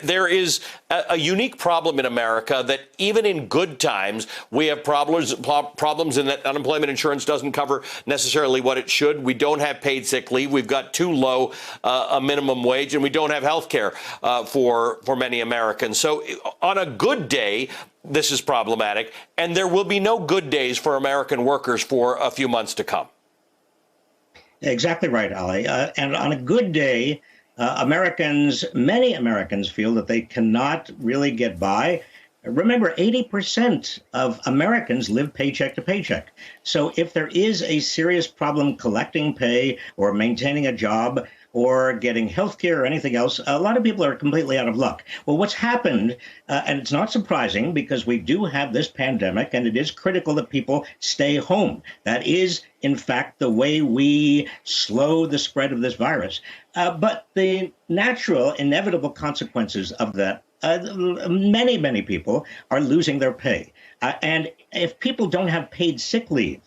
There is a unique problem in America that even in good times, we have problems in that unemployment insurance doesn't cover necessarily what it should. We don't have paid sick leave. We've got too low a minimum wage, and we don't have health care for many Americans. So on a good day, this is problematic, and there will be no good days for American workers for a few months to come. Exactly right, Ali. And on a good day, many Americans feel that they cannot really get by. Remember, 80% of Americans live paycheck to paycheck. So if there is a serious problem collecting pay or maintaining a job or getting health care or anything else, a lot of people are completely out of luck. Well, what's happened, and it's not surprising because we do have this pandemic and it is critical that people stay home. That is, in fact, the way we slow the spread of this virus. But the natural, inevitable consequences of that, many people are losing their pay. And if people don't have paid sick leave,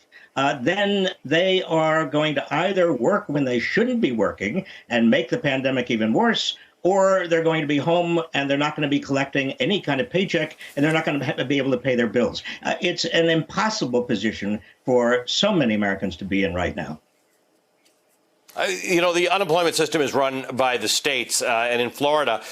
then they are going to either work when they shouldn't be working and make the pandemic even worse, or they're going to be home and they're not going to be collecting any kind of paycheck and they're not going to be able to pay their bills. It's an impossible position for so many Americans to be in right now. The unemployment system is run by the states. And in Florida,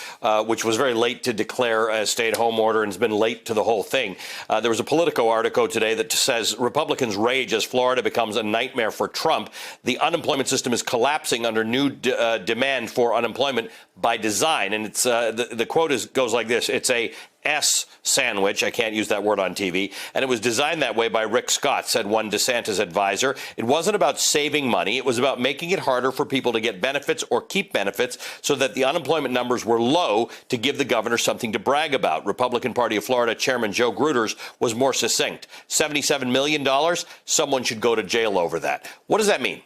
which was very late to declare a stay-at-home order and has been late to the whole thing, there was a Politico article today that says Republicans rage as Florida becomes a nightmare for Trump. The unemployment system is collapsing under new demand for unemployment by design. And it's the quote goes like this. It's a S sandwich. I can't use that word on TV. And it was designed that way by Rick Scott, said one DeSantis advisor. It wasn't about saving money. It was about making it harder for people to get benefits or keep benefits so that the unemployment numbers were low to give the governor something to brag about. Republican Party of Florida Chairman Joe Gruters was more succinct. $77 million. Someone should go to jail over that. What does that mean?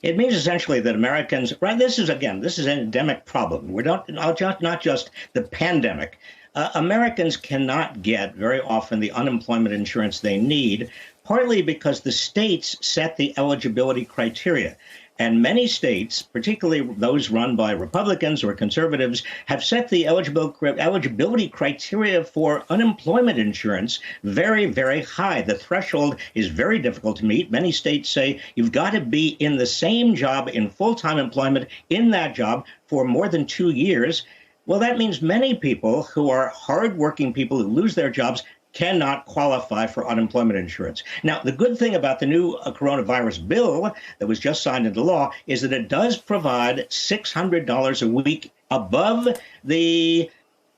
It means essentially that Americans, right? This is an endemic problem. We're not just the pandemic. Americans cannot get very often the unemployment insurance they need, partly because the states set the eligibility criteria. And many states, particularly those run by Republicans or conservatives, have set the eligibility criteria for unemployment insurance very, very high. The threshold is very difficult to meet. Many states say you've got to be in the same job, in full-time employment, in that job for more than 2 years. Well, that means many people who are hardworking people who lose their jobs cannot qualify for unemployment insurance. Now, the good thing about the new coronavirus bill that was just signed into law is that it does provide $600 a week above the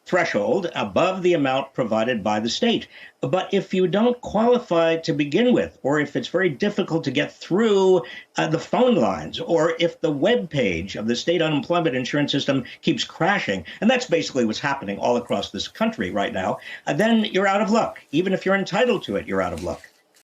threshold, above the amount provided by the state. But if you don't qualify to begin with, or if it's very difficult to get through the phone lines, or if the web page of the state unemployment insurance system keeps crashing, and that's basically what's happening all across this country right now, then you're out of luck. Even if you're entitled to it, you're out of luck.